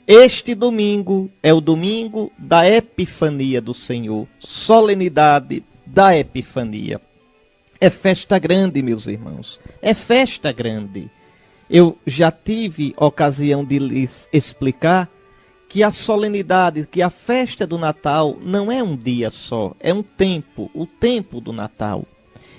Este domingo é o domingo da Epifania do Senhor, solenidade da Epifania. É festa grande, meus irmãos, é festa grande. Eu já tive ocasião de lhes explicar que a solenidade, que a festa do Natal não é um dia só, é um tempo, o tempo do Natal.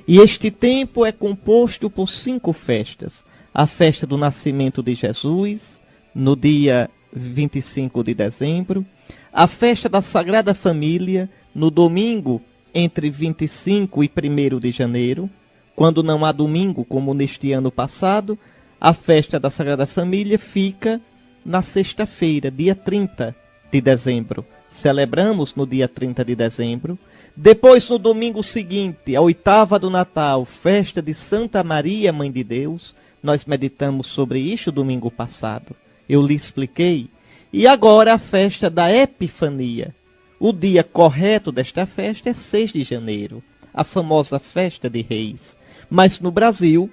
E este tempo é composto por 5 festas. A festa do nascimento de Jesus, no dia 25 de dezembro. A festa da Sagrada Família, no domingo entre 25 e 1º de janeiro. Quando não há domingo, como neste ano passado, a festa da Sagrada Família fica na sexta-feira, dia 30 de dezembro. Celebramos no dia 30 de dezembro. Depois, no domingo seguinte, a 8ª do Natal, festa de Santa Maria, Mãe de Deus. Nós meditamos sobre isso domingo passado. Eu lhe expliquei. E agora a festa da Epifania. O dia correto desta festa é 6 de janeiro, a famosa festa de Reis. Mas no Brasil,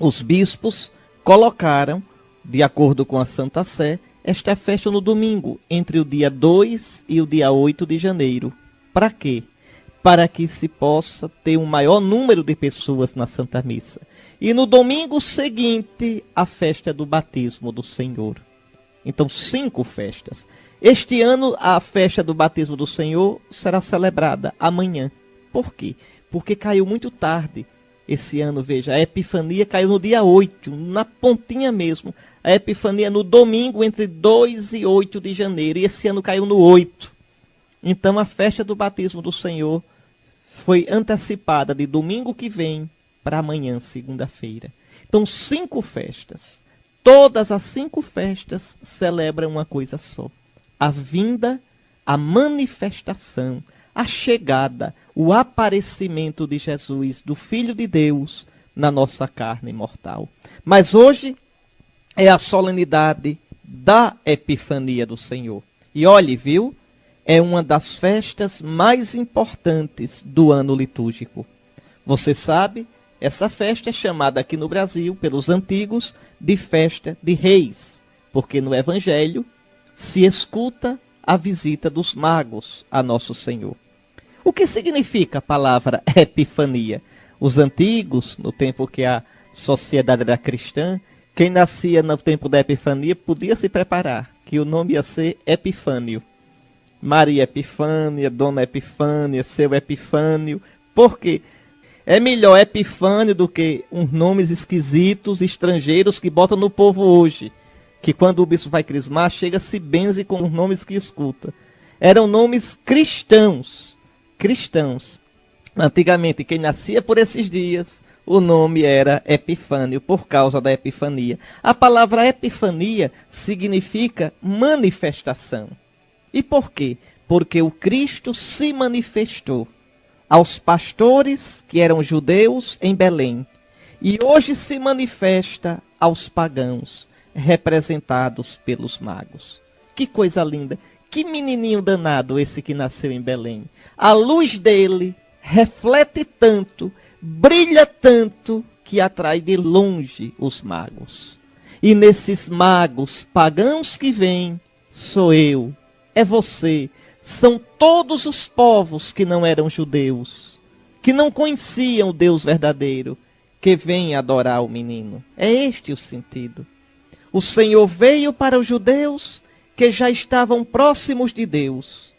os bispos colocaram, de acordo com a Santa Sé, esta festa no domingo, entre o dia 2 e o dia 8 de janeiro. Para quê? Para que se possa ter um maior número de pessoas na Santa Missa. E no domingo seguinte, a festa do batismo do Senhor. Então, 5 festas. Este ano, a festa do batismo do Senhor será celebrada amanhã. Por quê? Porque caiu muito tarde. Esse ano, veja, a Epifania caiu no dia 8, na pontinha mesmo. A Epifania no domingo, entre 2 e 8 de janeiro. E esse ano caiu no 8. Então, a festa do batismo do Senhor foi antecipada de domingo que vem para amanhã, segunda-feira. Então, 5 festas. Todas as 5 festas celebram uma coisa só. A vinda, a manifestação, a chegada, o aparecimento de Jesus, do Filho de Deus, na nossa carne mortal. Mas hoje é a solenidade da Epifania do Senhor. E olhe, viu? É uma das festas mais importantes do ano litúrgico. Você sabe, essa festa é chamada aqui no Brasil, pelos antigos, de festa de Reis, porque no Evangelho se escuta a visita dos magos a Nosso Senhor. O que significa a palavra Epifania? Os antigos, no tempo que a sociedade era cristã, quem nascia no tempo da Epifania podia se preparar, que o nome ia ser Epifânio. Maria Epifânia, Dona Epifânia, seu Epifânio. Por quê? É melhor Epifânio do que uns nomes esquisitos, estrangeiros que botam no povo hoje. Que quando o bispo vai crismar, chega se benze com os nomes que escuta. Eram nomes cristãos. Cristãos. Antigamente, quem nascia por esses dias, o nome era Epifânio, por causa da Epifania. A palavra Epifania significa manifestação. E por quê? Porque o Cristo se manifestou aos pastores que eram judeus em Belém. E hoje se manifesta aos pagãos, representados pelos magos. Que coisa linda! Que menininho danado esse que nasceu em Belém. A luz dele reflete tanto, brilha tanto, que atrai de longe os magos. E nesses magos pagãos que vêm, sou eu, é você, são todos os povos que não eram judeus, que não conheciam o Deus verdadeiro, que vêm adorar o menino. É este o sentido. O Senhor veio para os judeus que já estavam próximos de Deus,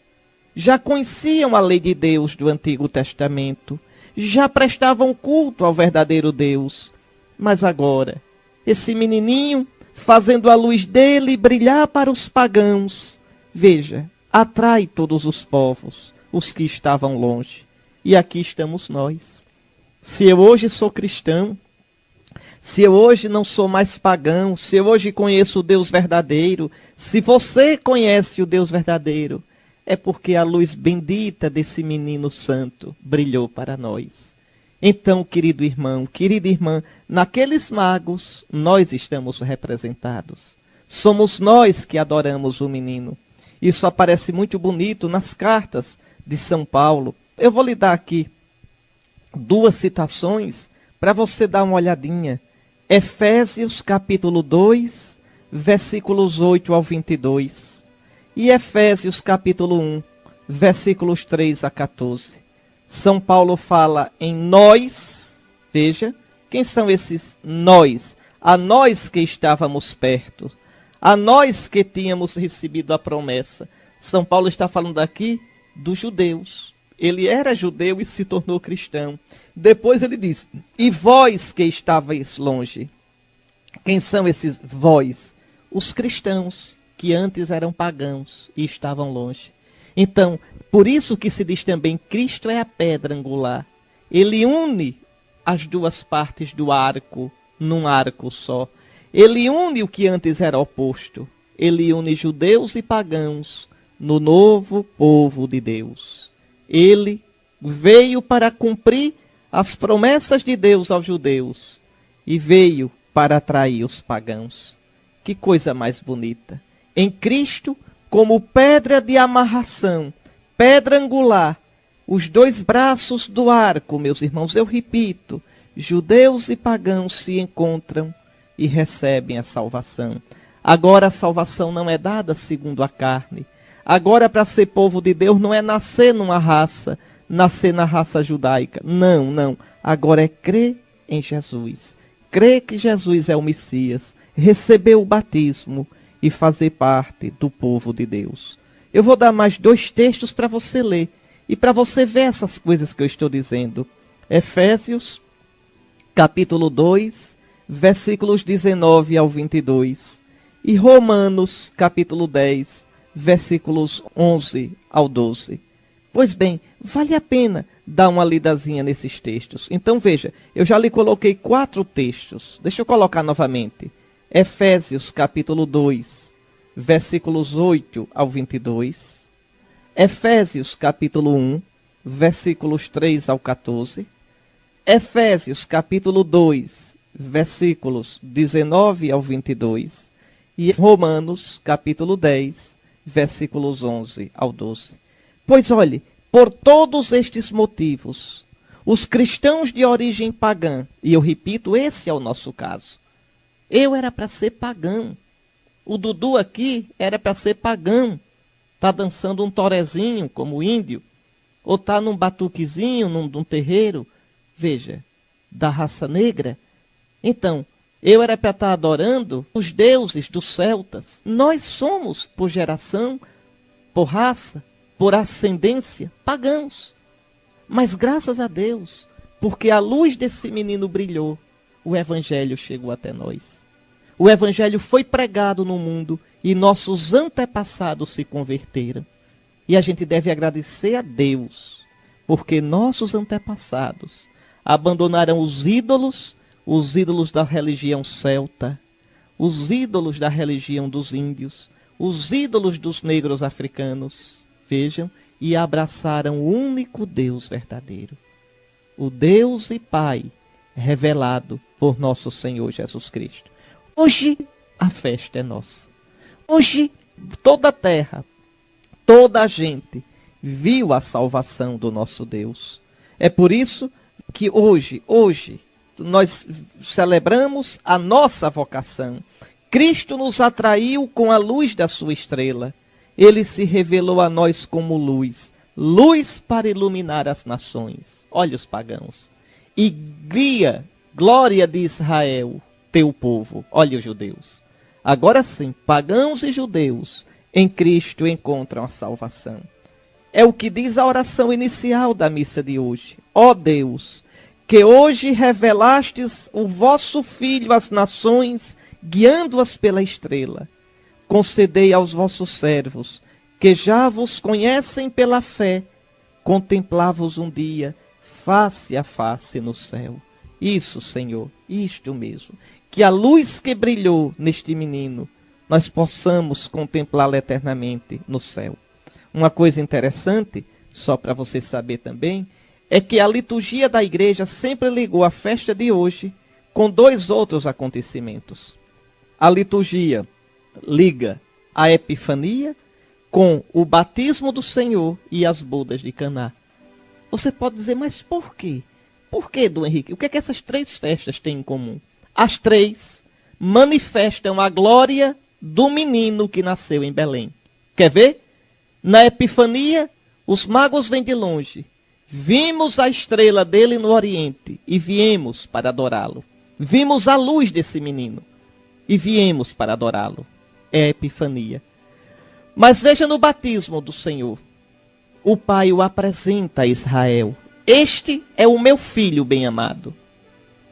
já conheciam a lei de Deus do Antigo Testamento, já prestavam culto ao verdadeiro Deus. Mas agora, esse menininho, fazendo a luz dele brilhar para os pagãos, veja, atrai todos os povos, os que estavam longe. E aqui estamos nós. Se eu hoje sou cristão, se eu hoje não sou mais pagão, se eu hoje conheço o Deus verdadeiro, se você conhece o Deus verdadeiro, é porque a luz bendita desse menino santo brilhou para nós. Então, querido irmão, querida irmã, naqueles magos nós estamos representados. Somos nós que adoramos o menino. Isso aparece muito bonito nas cartas de São Paulo. Eu vou lhe dar aqui 2 citações para você dar uma olhadinha. Efésios capítulo 2, versículos 8 ao 22. E Efésios capítulo 1, versículos 3 a 14. São Paulo fala em nós. Veja, quem são esses nós? A nós que estávamos perto, a nós que tínhamos recebido a promessa. São Paulo está falando aqui dos judeus. Ele era judeu e se tornou cristão. Depois ele diz, e vós que estavais longe. Quem são esses vós? Os cristãos, que antes eram pagãos e estavam longe. Então, por isso que se diz também, Cristo é a pedra angular. Ele une as duas partes do arco num arco só. Ele une o que antes era oposto. Ele une judeus e pagãos no novo povo de Deus. Ele veio para cumprir as promessas de Deus aos judeus e veio para atrair os pagãos. Que coisa mais bonita. Em Cristo, como pedra de amarração, pedra angular, os dois braços do arco, meus irmãos, eu repito, judeus e pagãos se encontram e recebem a salvação. Agora a salvação não é dada segundo a carne. Agora, para ser povo de Deus, não é nascer numa raça, nascer na raça judaica. Não, não. Agora é crer em Jesus. Crer que Jesus é o Messias, receber o batismo e fazer parte do povo de Deus. Eu vou dar mais 2 textos para você ler e para você ver essas coisas que eu estou dizendo. Efésios, capítulo 2, versículos 19 ao 22. E Romanos, capítulo 10, versículos 11 ao 12. Pois bem, vale a pena dar uma lidazinha nesses textos. Então veja, eu já lhe coloquei 4 textos. Deixa eu colocar novamente. Efésios capítulo 2, versículos 8 ao 22. Efésios capítulo 1, versículos 3 ao 14. Efésios capítulo 2, versículos 19 ao 22. E Romanos capítulo 10, versículos 11 ao 12. Pois olhe, por todos estes motivos, os cristãos de origem pagã, e eu repito, esse é o nosso caso. Eu era para ser pagão. O Dudu aqui era para ser pagão. Está dançando um torezinho como índio, ou está num batuquezinho, num terreiro, veja, da raça negra. Então, eu era para estar adorando os deuses dos celtas. Nós somos, por geração, por raça, por ascendência, pagãos. Mas graças a Deus, porque a luz desse menino brilhou, o evangelho chegou até nós. O evangelho foi pregado no mundo e nossos antepassados se converteram. E a gente deve agradecer a Deus, porque nossos antepassados abandonaram os ídolos da religião celta, os ídolos da religião dos índios, os ídolos dos negros africanos, vejam, e abraçaram o único Deus verdadeiro, o Deus e Pai revelado por nosso Senhor Jesus Cristo. Hoje a festa é nossa. Hoje toda a terra, toda a gente viu a salvação do nosso Deus. É por isso que hoje nós celebramos a nossa vocação. Cristo nos atraiu com a luz da sua estrela. Ele se revelou a nós como luz, luz para iluminar as nações. Olha os pagãos. E glória de Israel, teu povo. Olha os judeus. Agora sim, pagãos e judeus em Cristo encontram a salvação. É o que diz a oração inicial da missa de hoje. Ó Deus, que hoje revelastes o vosso Filho às nações, guiando-as pela estrela. Concedei aos vossos servos, que já vos conhecem pela fé, contemplar-vos um dia, face a face no céu. Isso, Senhor, isto mesmo. Que a luz que brilhou neste menino, nós possamos contemplá-la eternamente no céu. Uma coisa interessante, só para você saber também, é que a liturgia da igreja sempre ligou a festa de hoje com 2 outros acontecimentos. A liturgia liga a Epifania com o batismo do Senhor e as bodas de Caná. Você pode dizer, mas por quê? Por quê, Dom Henrique? O que é que essas 3 festas têm em comum? As 3 manifestam a glória do menino que nasceu em Belém. Quer ver? Na Epifania, os magos vêm de longe. Vimos a estrela dele no Oriente e viemos para adorá-lo. Vimos a luz desse menino e viemos para adorá-lo. É a Epifania. Mas veja no batismo do Senhor. O Pai o apresenta a Israel. Este é o meu filho bem-amado,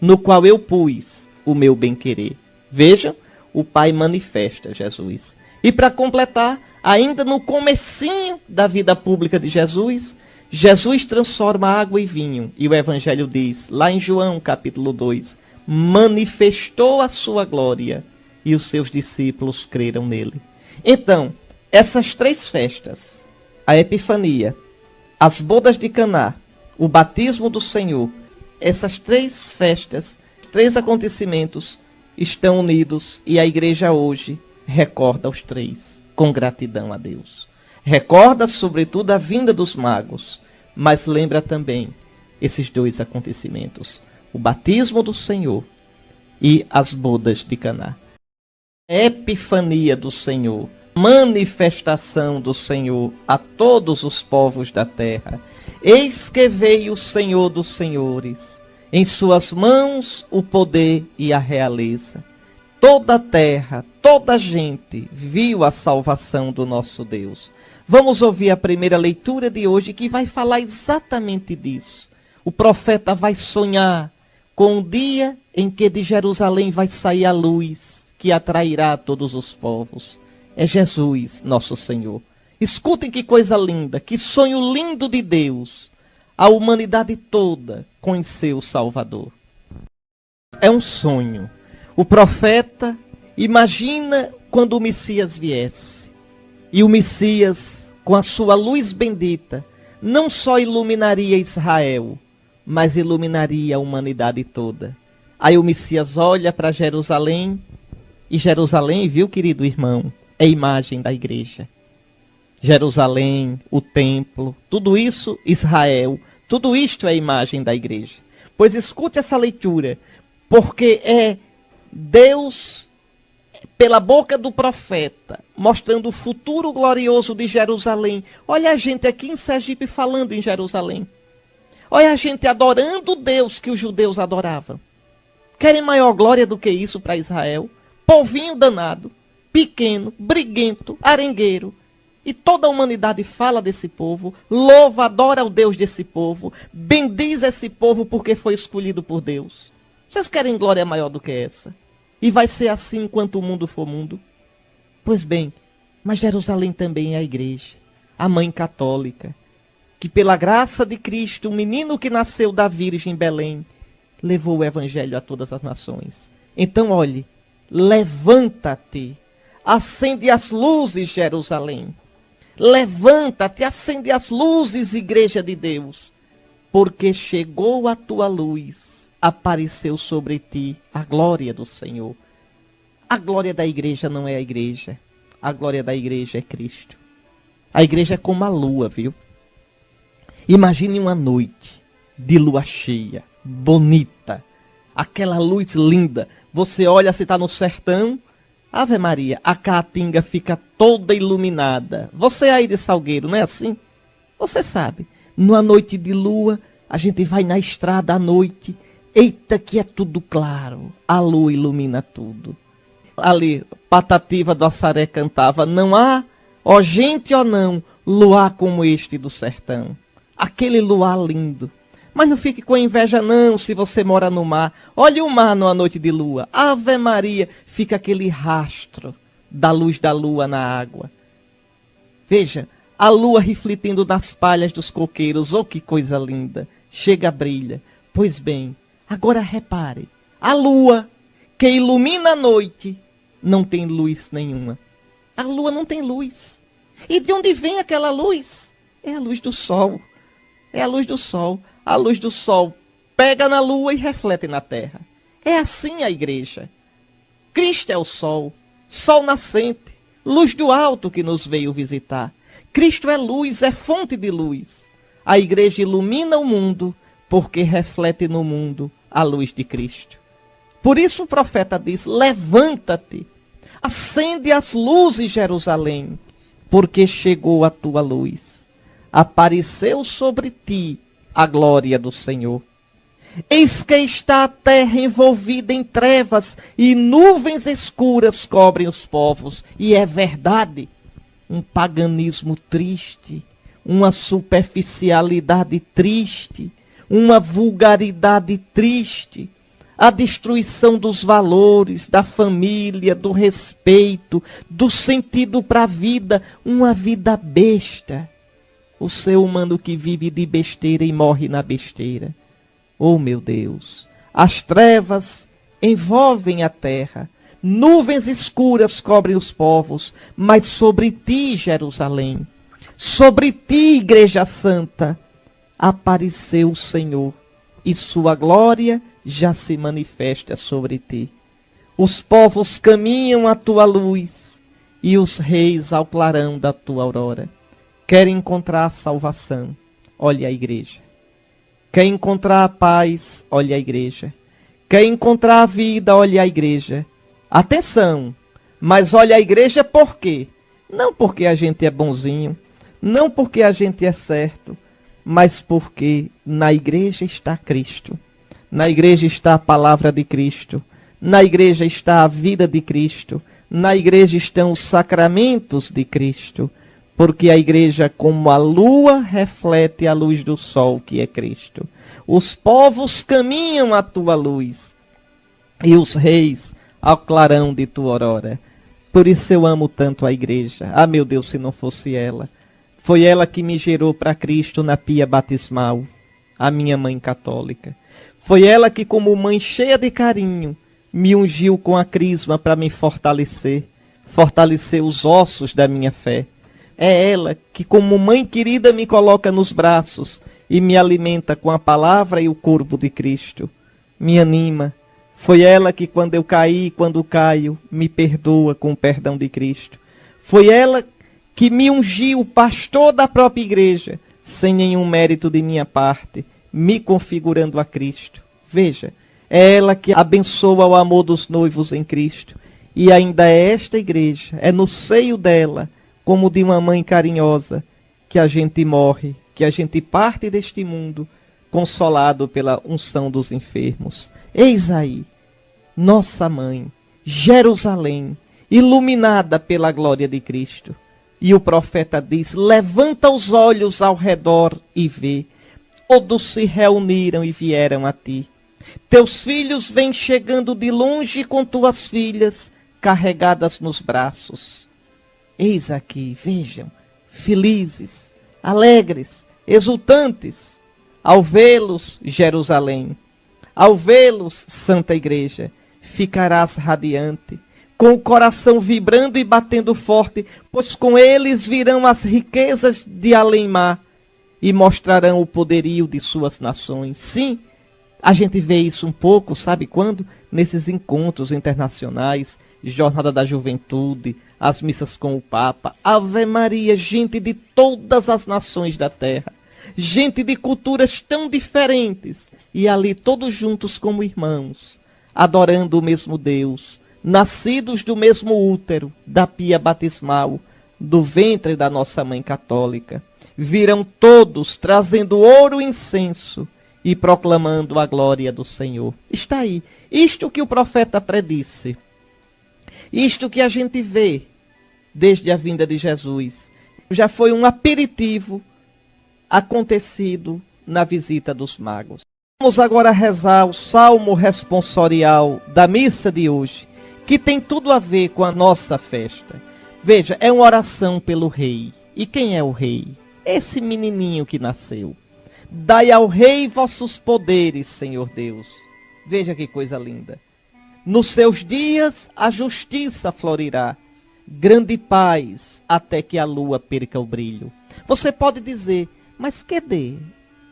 no qual eu pus o meu bem-querer. Vejam, o Pai manifesta Jesus. E para completar, ainda no comecinho da vida pública de Jesus, Jesus transforma água em vinho. E o Evangelho diz, lá em João capítulo 2, manifestou a sua glória e os seus discípulos creram nele. Então, essas três festas, a Epifania, as bodas de Caná, o batismo do Senhor, essas três festas, três acontecimentos estão unidos e a igreja hoje recorda os três com gratidão a Deus. Recorda sobretudo a vinda dos magos, mas lembra também esses dois acontecimentos, o batismo do Senhor e as bodas de Caná. Epifania do Senhor, manifestação do Senhor a todos os povos da terra. Eis que veio o Senhor dos senhores, em suas mãos o poder e a realeza. Toda a terra, toda a gente viu a salvação do nosso Deus. Vamos ouvir a primeira leitura de hoje que vai falar exatamente disso. O profeta vai sonhar com o dia em que de Jerusalém vai sair a luz que atrairá todos os povos. É Jesus, nosso Senhor. Escutem que coisa linda, que sonho lindo de Deus. A humanidade toda conheceu o Salvador. É um sonho. O profeta imagina quando o Messias viesse. E o Messias, com a sua luz bendita, não só iluminaria Israel, mas iluminaria a humanidade toda. Aí o Messias olha para Jerusalém, e Jerusalém, viu, querido irmão, é imagem da igreja. Jerusalém, o templo, tudo isso, Israel, tudo isto é imagem da igreja. Pois escute essa leitura, porque é Deus, pela boca do profeta, mostrando o futuro glorioso de Jerusalém. Olha a gente aqui em Sergipe falando em Jerusalém. Olha a gente adorando o Deus que os judeus adoravam. Querem maior glória do que isso para Israel? Povinho danado, pequeno, briguento, arengueiro. E toda a humanidade fala desse povo, louva, adora o Deus desse povo, bendiz esse povo porque foi escolhido por Deus. Vocês querem glória maior do que essa? E vai ser assim enquanto o mundo for mundo? Pois bem, mas Jerusalém também é a igreja, a mãe católica, que pela graça de Cristo, o menino que nasceu da Virgem em Belém, levou o evangelho a todas as nações. Então, olhe, levanta-te, acende as luzes, Jerusalém. Levanta-te, acende as luzes, igreja de Deus, porque chegou a tua luz, apareceu sobre ti a glória do Senhor. A glória da igreja não é a igreja, a glória da igreja é Cristo. A igreja é como a lua, viu? Imagine uma noite de lua cheia, bonita, aquela luz linda. Você olha se está no sertão, Ave Maria, a caatinga fica toda iluminada. Você aí de Salgueiro, não é assim? Você sabe, numa noite de lua, a gente vai na estrada à noite. Eita, que é tudo claro. A lua ilumina tudo. Ali, Patativa do Assaré cantava, não há, ó gente, ó não, luar como este do sertão. Aquele luar lindo. Mas não fique com inveja não, se você mora no mar. Olhe o mar numa noite de lua. Ave Maria, fica aquele rastro da luz da lua na água. Veja, a lua refletindo nas palhas dos coqueiros. Oh, que coisa linda. Chega, brilha. Pois bem, agora repare. A lua, que ilumina a noite, não tem luz nenhuma. A lua não tem luz. E de onde vem aquela luz? É a luz do sol. É a luz do sol. A luz do sol pega na lua e reflete na terra. É assim a igreja. Cristo é o sol, sol nascente, luz do alto que nos veio visitar. Cristo é luz, é fonte de luz. A igreja ilumina o mundo porque reflete no mundo a luz de Cristo. Por isso o profeta diz, levanta-te. Acende as luzes, Jerusalém, porque chegou a tua luz. Apareceu sobre ti a glória do Senhor. Eis que está a terra envolvida em trevas e nuvens escuras cobrem os povos. E é verdade, um paganismo triste, uma superficialidade triste, uma vulgaridade triste, a destruição dos valores, da família, do respeito, do sentido para a vida, uma vida besta. O ser humano que vive de besteira e morre na besteira. Oh, meu Deus, as trevas envolvem a terra, nuvens escuras cobrem os povos, mas sobre ti, Jerusalém, sobre ti, Igreja Santa, apareceu o Senhor e sua glória já se manifesta sobre ti. Os povos caminham à tua luz e os reis ao clarão da tua aurora. Querem encontrar a salvação, olha a igreja. Quer encontrar a paz, olha a igreja. Quer encontrar a vida, olha a igreja. Atenção, mas olha a igreja por quê? Não porque a gente é bonzinho, não porque a gente é certo, mas porque na igreja está Cristo. Na igreja está a palavra de Cristo. Na igreja está a vida de Cristo. Na igreja estão os sacramentos de Cristo. Porque a igreja, como a lua, reflete a luz do sol, que é Cristo. Os povos caminham à tua luz, e os reis ao clarão de tua aurora. Por isso eu amo tanto a igreja. Ah, meu Deus, se não fosse ela. Foi ela que me gerou para Cristo na pia batismal, a minha mãe católica. Foi ela que, como mãe cheia de carinho, me ungiu com a crisma para me fortalecer os ossos da minha fé. É ela que, como mãe querida, me coloca nos braços e me alimenta com a palavra e o corpo de Cristo. Me anima. Foi ela que, quando eu caí e quando caio, me perdoa com o perdão de Cristo. Foi ela que me ungiu pastor da própria igreja, sem nenhum mérito de minha parte, me configurando a Cristo. Veja, é ela que abençoa o amor dos noivos em Cristo. E ainda é esta igreja, é no seio dela, como de uma mãe carinhosa, que a gente morre, que a gente parte deste mundo, consolado pela unção dos enfermos. Eis aí, nossa mãe, Jerusalém, iluminada pela glória de Cristo. E o profeta diz, levanta os olhos ao redor e vê, todos se reuniram e vieram a ti. Teus filhos vêm chegando de longe com tuas filhas, carregadas nos braços. Eis aqui, vejam, felizes, alegres, exultantes, ao vê-los, Jerusalém, ao vê-los, Santa Igreja, ficarás radiante, com o coração vibrando e batendo forte, pois com eles virão as riquezas de além-mar e mostrarão o poderio de suas nações. Sim, a gente vê isso um pouco, sabe quando? Nesses encontros internacionais, Jornada da Juventude, as missas com o Papa, Ave Maria, gente de todas as nações da terra, gente de culturas tão diferentes, e ali todos juntos como irmãos, adorando o mesmo Deus, nascidos do mesmo útero, da pia batismal, do ventre da nossa mãe católica, virão todos trazendo ouro e incenso e proclamando a glória do Senhor. Está aí, isto que o profeta predisse. Isto que a gente vê desde a vinda de Jesus já foi um aperitivo acontecido na visita dos magos. Vamos agora rezar o salmo responsorial da missa de hoje, que tem tudo a ver com a nossa festa. Veja, é uma oração pelo rei. E quem é o rei? Esse menininho que nasceu. Dai ao rei vossos poderes, Senhor Deus. Veja que coisa linda. Nos seus dias a justiça florirá, grande paz até que a lua perca o brilho. Você pode dizer, mas cadê?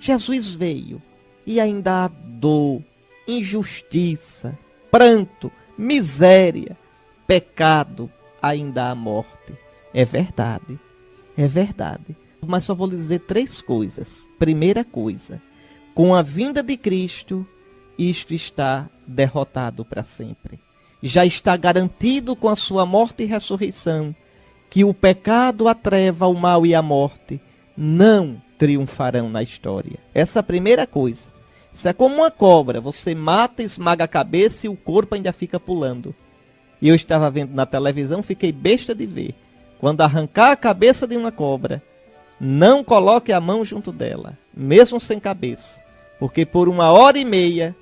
Jesus veio e ainda há dor, injustiça, pranto, miséria, pecado, ainda há morte. É verdade, mas só vou lhe dizer 3 coisas. Primeira coisa, com a vinda de Cristo, isto está derrotado para sempre. Já está garantido com a sua morte e ressurreição que o pecado, a treva, o mal e a morte não triunfarão na história. Essa é a primeira coisa. Isso é como uma cobra. Você mata, esmaga a cabeça e o corpo ainda fica pulando. E eu estava vendo na televisão, fiquei besta de ver. Quando arrancar a cabeça de uma cobra, não coloque a mão junto dela, mesmo sem cabeça. Porque por 1h30,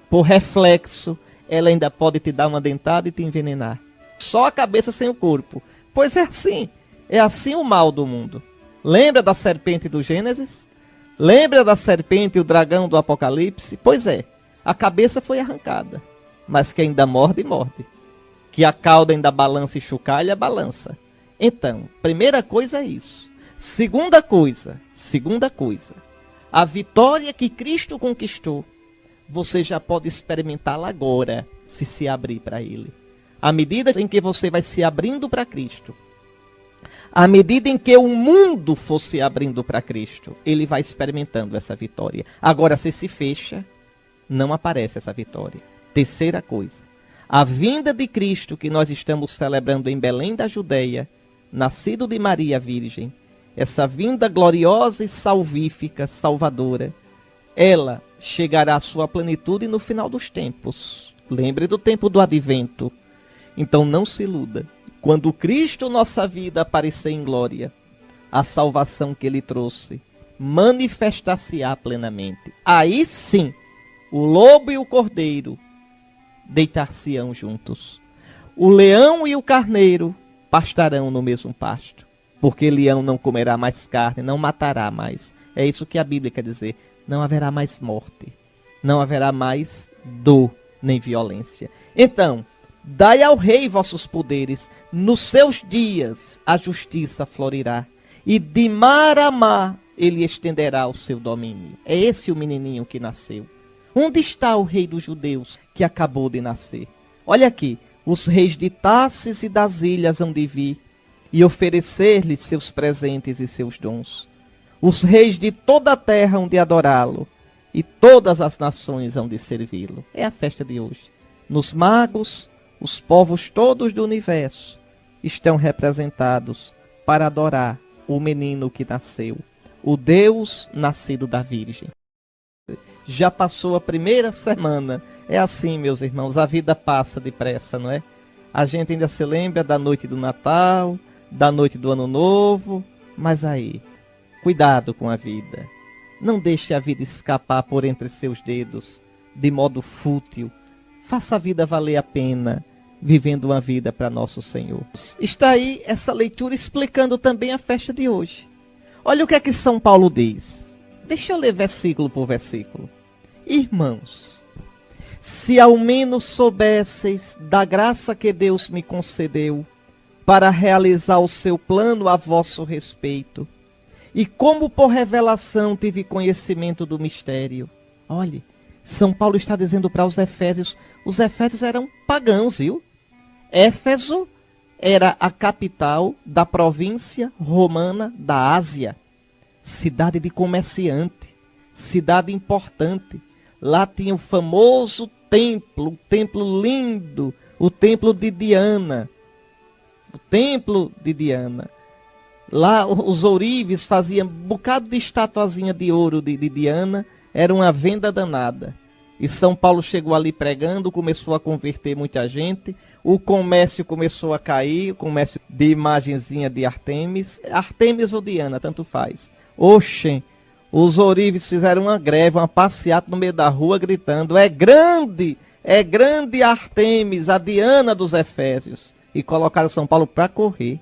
por reflexo, ela ainda pode te dar uma dentada e te envenenar. Só a cabeça sem o corpo. Pois é assim o mal do mundo. Lembra da serpente do Gênesis? Lembra da serpente e o dragão do Apocalipse? Pois é, a cabeça foi arrancada, mas que ainda morde, morde. Que a cauda ainda balança e chocalha, balança. Então, primeira coisa é isso. Segunda coisa, a vitória que Cristo conquistou, você já pode experimentá-la agora, se abrir para Ele. À medida em que você vai se abrindo para Cristo, à medida em que o mundo for se abrindo para Cristo, ele vai experimentando essa vitória. Agora, se fecha, não aparece essa vitória. Terceira coisa, a vinda de Cristo que nós estamos celebrando em Belém da Judeia, nascido de Maria Virgem, essa vinda gloriosa e salvífica, salvadora, ela chegará à sua plenitude no final dos tempos. Lembre do tempo do advento. Então não se iluda. Quando Cristo, nossa vida, aparecer em glória, a salvação que ele trouxe manifestar-se-á plenamente. Aí sim, o lobo e o cordeiro deitar-se-ão juntos. O leão e o carneiro pastarão no mesmo pasto. Porque leão não comerá mais carne, não matará mais. É isso que a Bíblia quer dizer. Não haverá mais morte. Não haverá mais dor nem violência. Então, dai ao rei vossos poderes. Nos seus dias a justiça florirá. E de mar a mar ele estenderá o seu domínio. É esse o menininho que nasceu. Onde está o rei dos judeus que acabou de nascer? Olha aqui. Os reis de Tarsis e das ilhas hão de vir e oferecer-lhe seus presentes e seus dons. Os reis de toda a terra hão de adorá-lo, e todas as nações hão de servi-lo. É a festa de hoje. Nos magos, os povos todos do universo estão representados para adorar o menino que nasceu, o Deus nascido da Virgem. Já passou a primeira semana. É assim, meus irmãos, a vida passa depressa, não é? A gente ainda se lembra da noite do Natal, da noite do Ano Novo, mas aí, cuidado com a vida. Não deixe a vida escapar por entre seus dedos, de modo fútil. Faça a vida valer a pena, vivendo uma vida para nosso Senhor. Está aí essa leitura explicando também a festa de hoje. Olha o que é que São Paulo diz. Deixa eu ler versículo por versículo. Irmãos, se ao menos soubesseis da graça que Deus me concedeu para realizar o seu plano a vosso respeito, e como por revelação tive conhecimento do mistério. Olhe, São Paulo está dizendo para os efésios eram pagãos, viu? Éfeso era a capital da província romana da Ásia, cidade de comerciante, cidade importante. Lá tinha o famoso templo, um templo lindo, o templo de Diana. O templo de Diana. Lá os ourives faziam um bocado de estatuazinha de ouro de Diana, era uma venda danada. E São Paulo chegou ali pregando, começou a converter muita gente, o comércio começou a cair, o comércio de imagenzinha de Artemis ou Diana, tanto faz. Oxê, os ourives fizeram uma greve, uma passeata no meio da rua gritando, é grande Artemis, a Diana dos Efésios. E colocaram São Paulo para correr.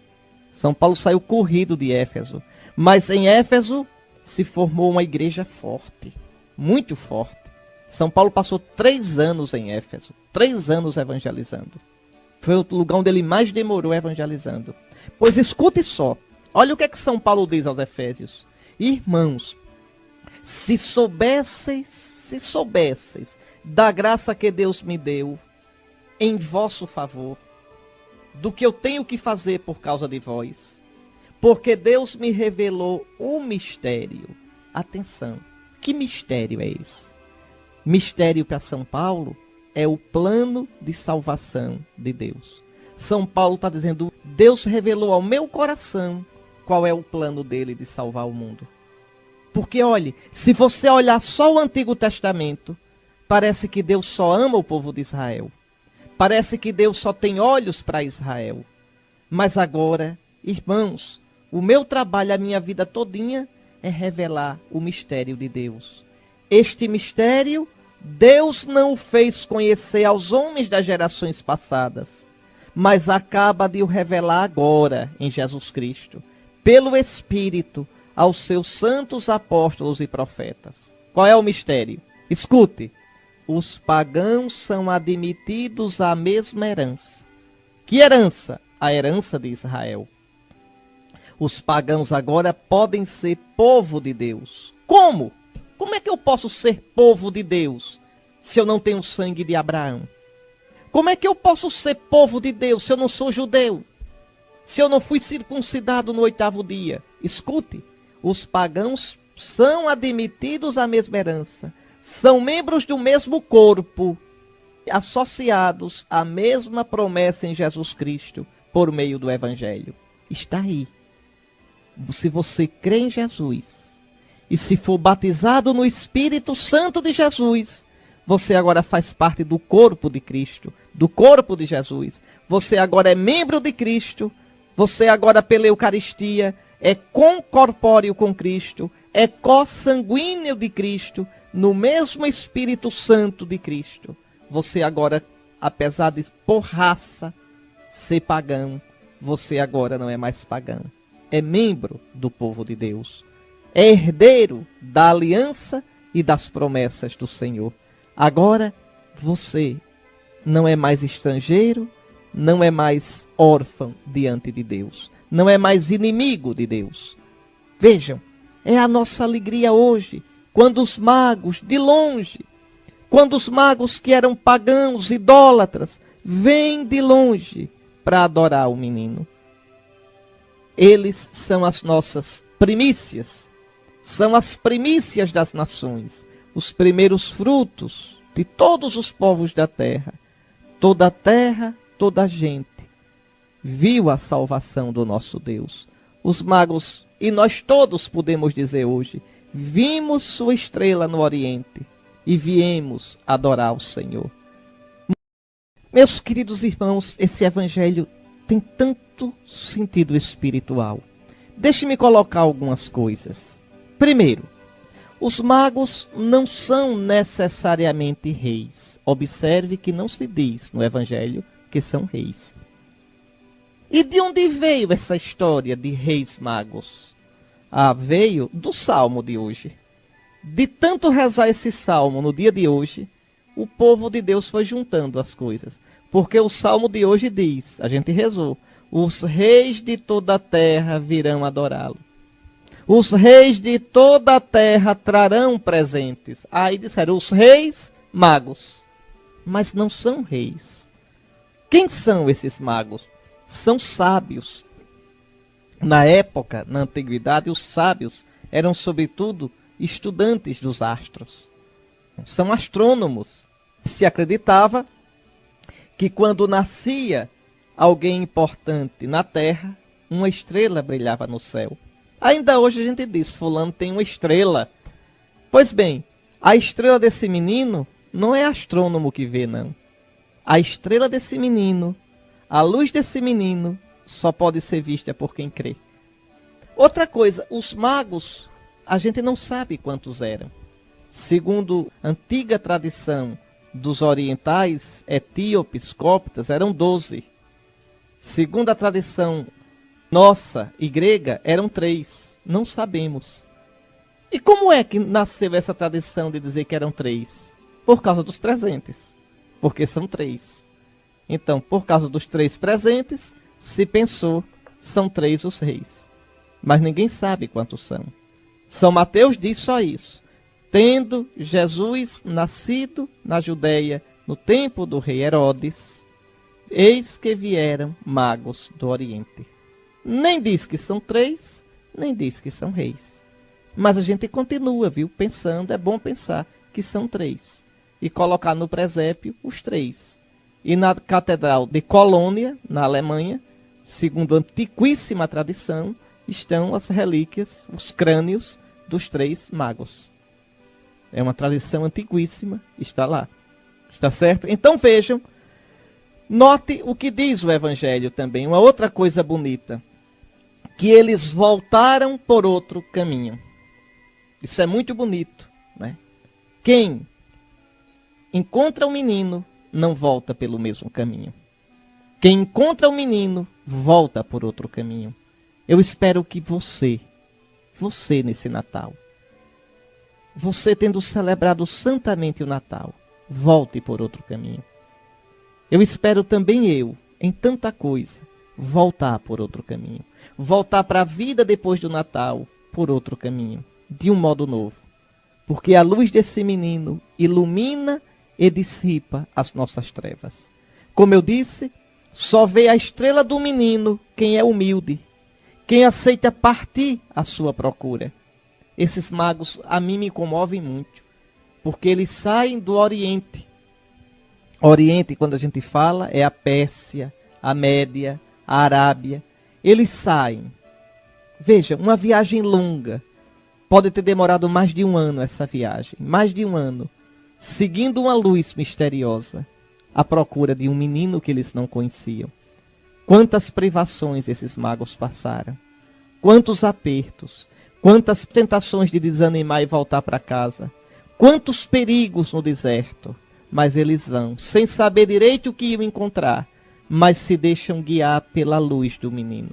São Paulo saiu corrido de Éfeso. Mas em Éfeso se formou uma igreja forte, muito forte. São Paulo passou 3 anos em Éfeso, 3 anos evangelizando. Foi o lugar onde ele mais demorou evangelizando. Pois escute só, olha o que é que São Paulo diz aos Efésios. Irmãos, se soubesseis da graça que Deus me deu em vosso favor, do que eu tenho que fazer por causa de vós, porque Deus me revelou um mistério. Atenção, que mistério é esse? Mistério para São Paulo é o plano de salvação de Deus. São Paulo está dizendo, Deus revelou ao meu coração qual é o plano dele de salvar o mundo. Porque, olhe, se você olhar só o Antigo Testamento, parece que Deus só ama o povo de Israel. Parece que Deus só tem olhos para Israel. Mas agora, irmãos, o meu trabalho, a minha vida todinha, é revelar o mistério de Deus. Este mistério, Deus não o fez conhecer aos homens das gerações passadas, mas acaba de o revelar agora em Jesus Cristo, pelo Espírito, aos seus santos apóstolos e profetas. Qual é o mistério? Escute, os pagãos são admitidos à mesma herança. Que herança? A herança de Israel. Os pagãos agora podem ser povo de Deus. Como? Como é que eu posso ser povo de Deus se eu não tenho o sangue de Abraão? Como é que eu posso ser povo de Deus se eu não sou judeu? Se eu não fui circuncidado no 8º dia? Escute, os pagãos são admitidos à mesma herança. São membros do mesmo corpo, associados à mesma promessa em Jesus Cristo por meio do Evangelho. Está aí. Se você crê em Jesus e se for batizado no Espírito Santo de Jesus, você agora faz parte do corpo de Cristo, do corpo de Jesus. Você agora é membro de Cristo, você agora pela Eucaristia é concorpóreo com Cristo, é co-sanguíneo de Cristo, no mesmo Espírito Santo de Cristo. Você agora, apesar de por raça ser pagão, você agora não é mais pagão. É membro do povo de Deus. É herdeiro da aliança e das promessas do Senhor. Agora, você não é mais estrangeiro, não é mais órfão diante de Deus. Não é mais inimigo de Deus. Vejam, é a nossa alegria hoje, quando os magos, de longe, quando os magos que eram pagãos, idólatras, vêm de longe para adorar o menino. Eles são as nossas primícias, são as primícias das nações, os primeiros frutos de todos os povos da terra. Toda a terra, toda a gente viu a salvação do nosso Deus. Os magos, e nós todos podemos dizer hoje, vimos sua estrela no Oriente e viemos adorar o Senhor. Meus queridos irmãos, esse evangelho tem tanto sentido espiritual. Deixe-me colocar algumas coisas. Primeiro, os magos não são necessariamente reis. Observe que não se diz no evangelho que são reis. E de onde veio essa história de reis magos? Veio do salmo de hoje. De tanto rezar esse salmo no dia de hoje, o povo de Deus foi juntando as coisas. Porque o salmo de hoje diz, a gente rezou, os reis de toda a terra virão adorá-lo. Os reis de toda a terra trarão presentes. Aí disseram, os reis magos. Mas não são reis. Quem são esses magos? São sábios. Na época, na antiguidade, os sábios eram, sobretudo, estudantes dos astros. São astrônomos. Se acreditava que quando nascia alguém importante na terra, uma estrela brilhava no céu. Ainda hoje a gente diz, fulano tem uma estrela. Pois bem, a estrela desse menino não é astrônomo que vê, não. A estrela desse menino, a luz desse menino, só pode ser vista por quem crê. Outra coisa, os magos, a gente não sabe quantos eram. Segundo a antiga tradição dos orientais, etíopes, coptas, eram 12. Segundo a tradição nossa e grega, eram 3. Não sabemos. E como é que nasceu essa tradição de dizer que eram 3? Por causa dos presentes. Porque são 3. Então, por causa dos 3 presentes, se pensou, são 3 os reis. Mas ninguém sabe quantos são. São Mateus diz só isso. Tendo Jesus nascido na Judeia, no tempo do rei Herodes, eis que vieram magos do Oriente. Nem diz que são 3, nem diz que são reis. Mas a gente continua, viu, pensando, é bom pensar que são 3. e colocar no presépio os 3. E na Catedral de Colônia, na Alemanha, segundo a antiquíssima tradição, estão as relíquias, os crânios dos 3 magos. É uma tradição antiquíssima, está lá. Está certo? Então vejam, note o que diz o Evangelho também, uma outra coisa bonita, que eles voltaram por outro caminho. Isso é muito bonito, né? Quem encontra o menino não volta pelo mesmo caminho. Quem encontra o menino volta por outro caminho. Eu espero que você nesse Natal, você tendo celebrado santamente o Natal, volte por outro caminho. Eu espero também em tanta coisa, voltar por outro caminho. Voltar para a vida depois do Natal por outro caminho, de um modo novo. Porque a luz desse menino ilumina e dissipa as nossas trevas. Como eu disse, só vê a estrela do menino quem é humilde, quem aceita partir à sua procura. Esses magos a mim me comovem muito, porque eles saem do Oriente. Oriente, quando a gente fala, é a Pérsia, a Média, a Arábia. Eles saem. Veja, uma viagem longa. Pode ter demorado mais de 1 ano essa viagem. Mais de 1 ano. Seguindo uma luz misteriosa, à procura de um menino que eles não conheciam. Quantas privações esses magos passaram. Quantos apertos. Quantas tentações de desanimar e voltar para casa. Quantos perigos no deserto. Mas eles vão, sem saber direito o que iam encontrar, mas se deixam guiar pela luz do menino.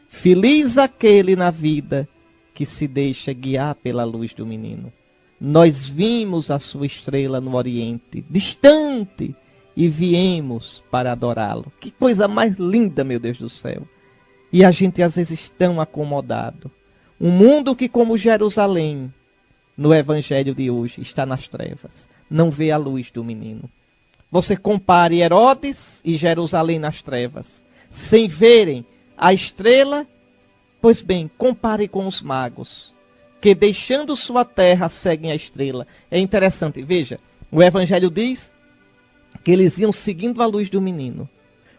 Feliz aquele na vida que se deixa guiar pela luz do menino. Nós vimos a sua estrela no Oriente, distante, e viemos para adorá-lo. Que coisa mais linda, meu Deus do céu. E a gente às vezes tão acomodado. Um mundo que, como Jerusalém, no Evangelho de hoje, está nas trevas. Não vê a luz do menino. Você compare Herodes e Jerusalém nas trevas, sem verem a estrela. Pois bem, compare com os magos, que deixando sua terra seguem a estrela. É interessante, veja, o Evangelho diz que eles iam seguindo a luz do menino.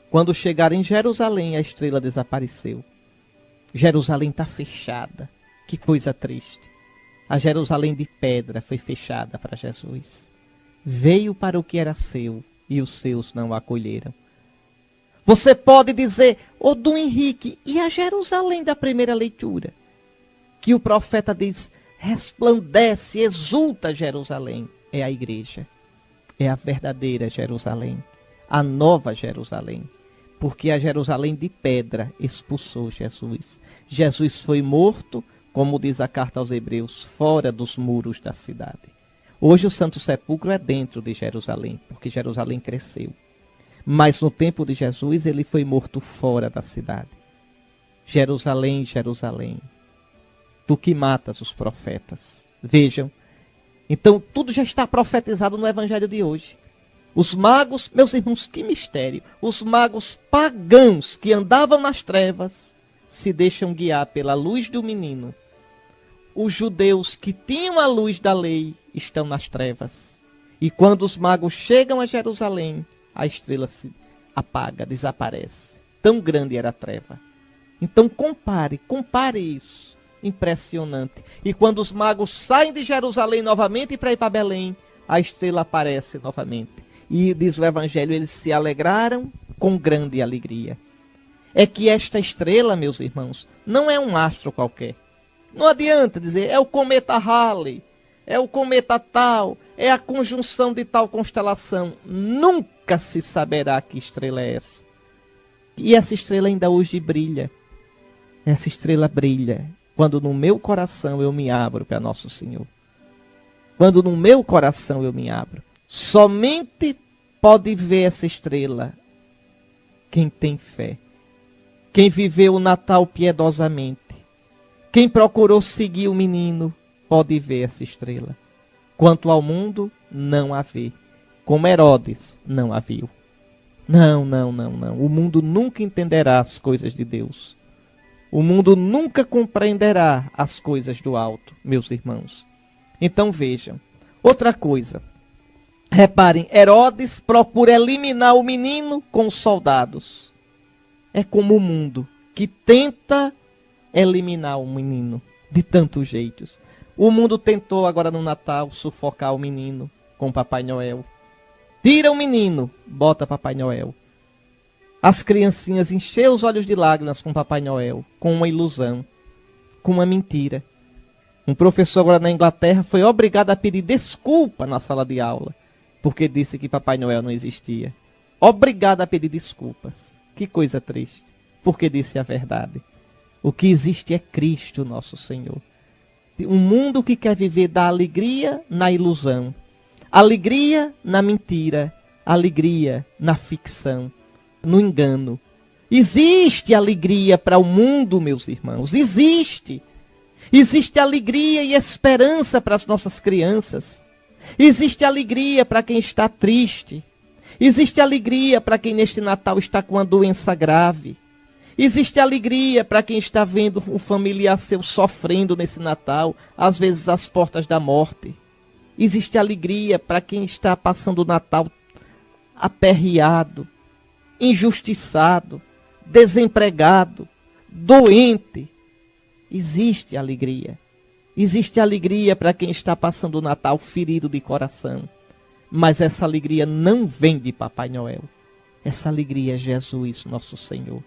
Quando chegaram em Jerusalém, a estrela desapareceu. Jerusalém está fechada. Que coisa triste. A Jerusalém de pedra foi fechada para Jesus. Veio para o que era seu e os seus não o acolheram. Você pode dizer, ô Dom Henrique, e a Jerusalém da primeira leitura? Que o profeta diz, resplandece, exulta Jerusalém. É a igreja. É a verdadeira Jerusalém. A nova Jerusalém. Porque a Jerusalém de pedra expulsou Jesus. Jesus foi morto, como diz a carta aos Hebreus, fora dos muros da cidade. Hoje o Santo Sepulcro é dentro de Jerusalém, porque Jerusalém cresceu. Mas no tempo de Jesus ele foi morto fora da cidade. Jerusalém, Jerusalém, tu que matas os profetas. Vejam, então tudo já está profetizado no Evangelho de hoje. Os magos, meus irmãos, que mistério. Os magos pagãos que andavam nas trevas se deixam guiar pela luz do menino. Os judeus que tinham a luz da lei estão nas trevas. E quando os magos chegam a Jerusalém, a estrela se apaga, desaparece. Tão grande era a treva. Então compare isso. Impressionante. E quando os magos saem de Jerusalém novamente para ir para Belém, a estrela aparece novamente. E diz o Evangelho, eles se alegraram com grande alegria. É que esta estrela, meus irmãos, não é um astro qualquer. Não adianta dizer, é o cometa Halley, é o cometa tal, é a conjunção de tal constelação. Nunca se saberá que estrela é essa. E essa estrela ainda hoje brilha. Essa estrela brilha quando no meu coração eu me abro para Nosso Senhor. Quando no meu coração eu me abro. Somente pode ver essa estrela quem tem fé. Quem viveu o Natal piedosamente. Quem procurou seguir o menino pode ver essa estrela. Quanto ao mundo, não a vê. Como Herodes não a viu. Não. O mundo nunca entenderá as coisas de Deus. O mundo nunca compreenderá as coisas do alto, meus irmãos. Então vejam. Outra coisa. Reparem, Herodes procura eliminar o menino com os soldados. É como o mundo que tenta eliminar o menino de tantos jeitos. O mundo tentou agora no Natal sufocar o menino com Papai Noel. Tira o menino, bota Papai Noel. As criancinhas encheu os olhos de lágrimas com Papai Noel, com uma ilusão, com uma mentira. Um professor agora na Inglaterra foi obrigado a pedir desculpa na sala de aula, porque disse que Papai Noel não existia. Obrigado a pedir desculpas. Que coisa triste, porque disse a verdade. O que existe é Cristo, nosso Senhor. Um mundo que quer viver da alegria na ilusão, alegria na mentira, alegria na ficção, no engano. Existe alegria para o mundo, meus irmãos, existe. Existe alegria e esperança para as nossas crianças. Existe alegria para quem está triste. Existe alegria para quem neste Natal está com uma doença grave. Existe alegria para quem está vendo um familiar seu sofrendo nesse Natal, às vezes às portas da morte. Existe alegria para quem está passando o Natal aperreado, injustiçado, desempregado, doente. Existe alegria. Existe alegria para quem está passando o Natal ferido de coração. Mas essa alegria não vem de Papai Noel. Essa alegria é Jesus, nosso Senhor.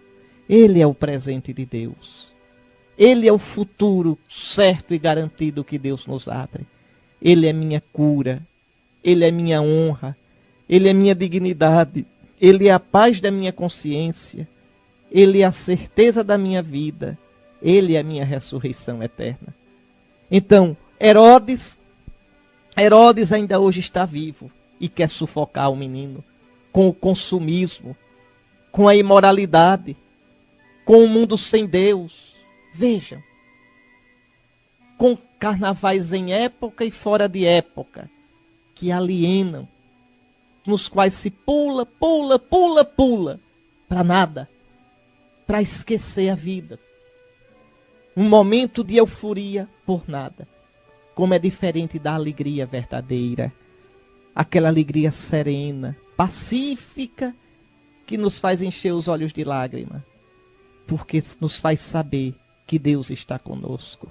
Ele é o presente de Deus. Ele é o futuro certo e garantido que Deus nos abre. Ele é minha cura. Ele é minha honra. Ele é minha dignidade. Ele é a paz da minha consciência. Ele é a certeza da minha vida. Ele é a minha ressurreição eterna. Então, Herodes ainda hoje está vivo e quer sufocar o menino com o consumismo, com a imoralidade, com o mundo sem Deus. Vejam, com carnavais em época e fora de época, que alienam, nos quais se pula, para nada, para esquecer a vida. Um momento de euforia por nada. Como é diferente da alegria verdadeira. Aquela alegria serena, pacífica, que nos faz encher os olhos de lágrima. Porque nos faz saber que Deus está conosco.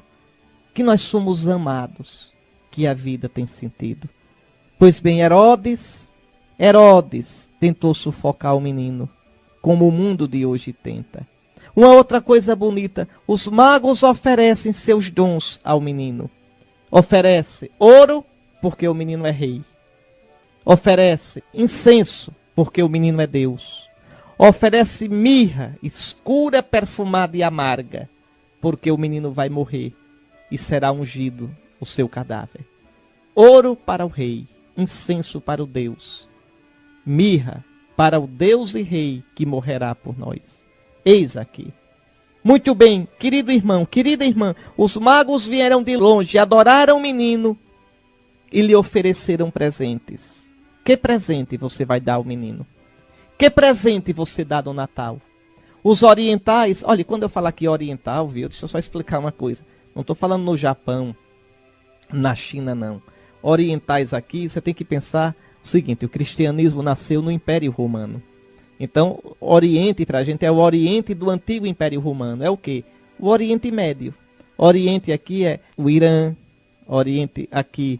Que nós somos amados. Que a vida tem sentido. Pois bem, Herodes tentou sufocar o menino. Como o mundo de hoje tenta. Uma outra coisa bonita, os magos oferecem seus dons ao menino. Oferece ouro, porque o menino é rei. Oferece incenso, porque o menino é Deus. Oferece mirra, escura, perfumada e amarga, porque o menino vai morrer e será ungido o seu cadáver. Ouro para o rei, incenso para o Deus. Mirra para o Deus e rei que morrerá por nós. Eis aqui. Muito bem, querido irmão, querida irmã, os magos vieram de longe, adoraram o menino e lhe ofereceram presentes. Que presente você vai dar ao menino? Que presente você dá no Natal? Os orientais, olha, quando eu falar aqui oriental, viu? Deixa eu só explicar uma coisa. Não estou falando no Japão, na China, não. Orientais aqui, você tem que pensar o seguinte, o cristianismo nasceu no Império Romano. Então, Oriente para a gente é o Oriente do antigo Império Romano. É o quê? O Oriente Médio. Oriente aqui é o Irã. Oriente aqui,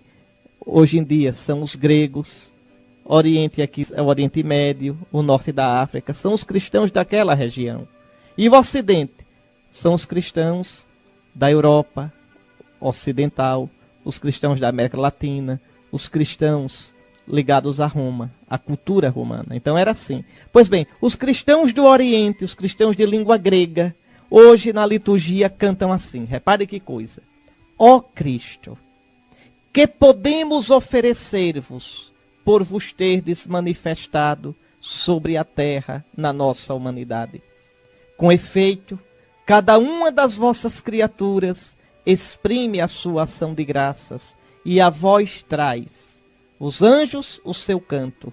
hoje em dia, são os gregos. Oriente aqui é o Oriente Médio, o norte da África. São os cristãos daquela região. E o Ocidente são os cristãos da Europa Ocidental, os cristãos da América Latina, os cristãos ligados a Roma, a cultura romana. Então era assim. Pois bem, os cristãos do Oriente, os cristãos de língua grega, hoje na liturgia cantam assim. Repare que coisa. Ó Cristo, que podemos oferecer-vos por vos terdes manifestado sobre a terra na nossa humanidade. Com efeito, cada uma das vossas criaturas exprime a sua ação de graças e a vós traz os anjos, o seu canto,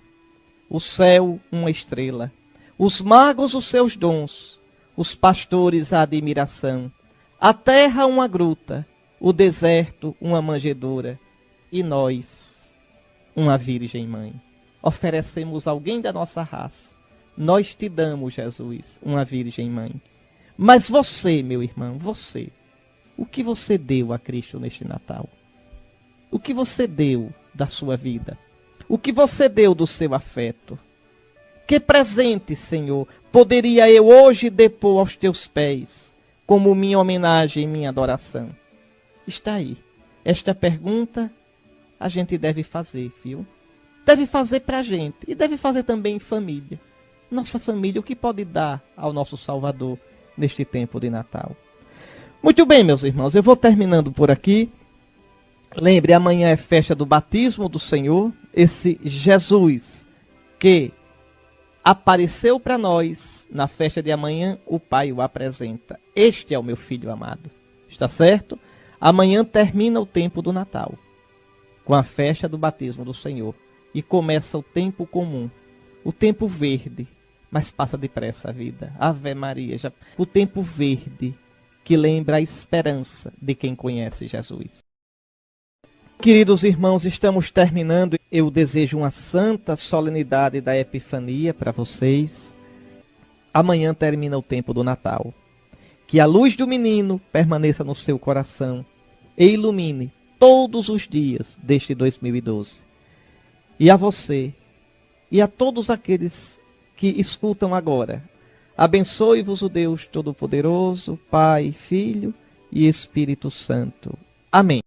o céu, uma estrela, os magos, os seus dons, os pastores, a admiração, a terra, uma gruta, o deserto, uma manjedoura, e nós, uma Virgem Mãe. Oferecemos alguém da nossa raça. Nós te damos, Jesus, uma Virgem Mãe. Mas você, meu irmão, você, o que você deu a Cristo neste Natal? O que você deu da sua vida? O que você deu do seu afeto? Que presente, Senhor, poderia eu hoje depor aos teus pés, como minha homenagem e minha adoração? Está aí. Esta pergunta a gente deve fazer, viu? Deve fazer para a gente e deve fazer também em família. Nossa família, o que pode dar ao nosso Salvador neste tempo de Natal? Muito bem, meus irmãos, eu vou terminando por aqui. Lembre, amanhã é festa do batismo do Senhor. Esse Jesus que apareceu para nós na festa de amanhã, o Pai o apresenta. Este é o meu filho amado. Está certo? Amanhã termina o tempo do Natal, com a festa do batismo do Senhor. E começa o tempo comum, o tempo verde, mas passa depressa a vida. Ave Maria, o tempo verde que lembra a esperança de quem conhece Jesus. Queridos irmãos, estamos terminando. Eu desejo uma santa solenidade da Epifania para vocês. Amanhã termina o tempo do Natal. Que a luz do menino permaneça no seu coração e ilumine todos os dias deste 2012. E a você e a todos aqueles que escutam agora, abençoe-vos o Deus Todo-Poderoso, Pai, Filho e Espírito Santo. Amém.